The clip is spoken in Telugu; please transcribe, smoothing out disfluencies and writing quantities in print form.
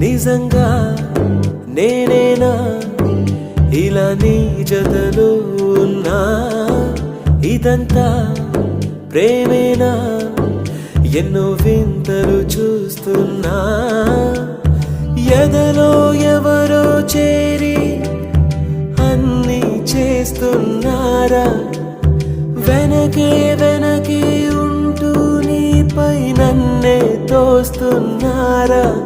నిజంగా నేనేనా ఇలా నీ జతలో ఉన్నా? ఇదంతా ప్రేమేనా? ఎన్నో వింతలు చూస్తున్నా. ఎదలో ఎవరో చేరి అన్నీ చేస్తున్నారా? వెనకే వెనకే ఉంటూ నీపై నన్నే తోస్తున్నారా?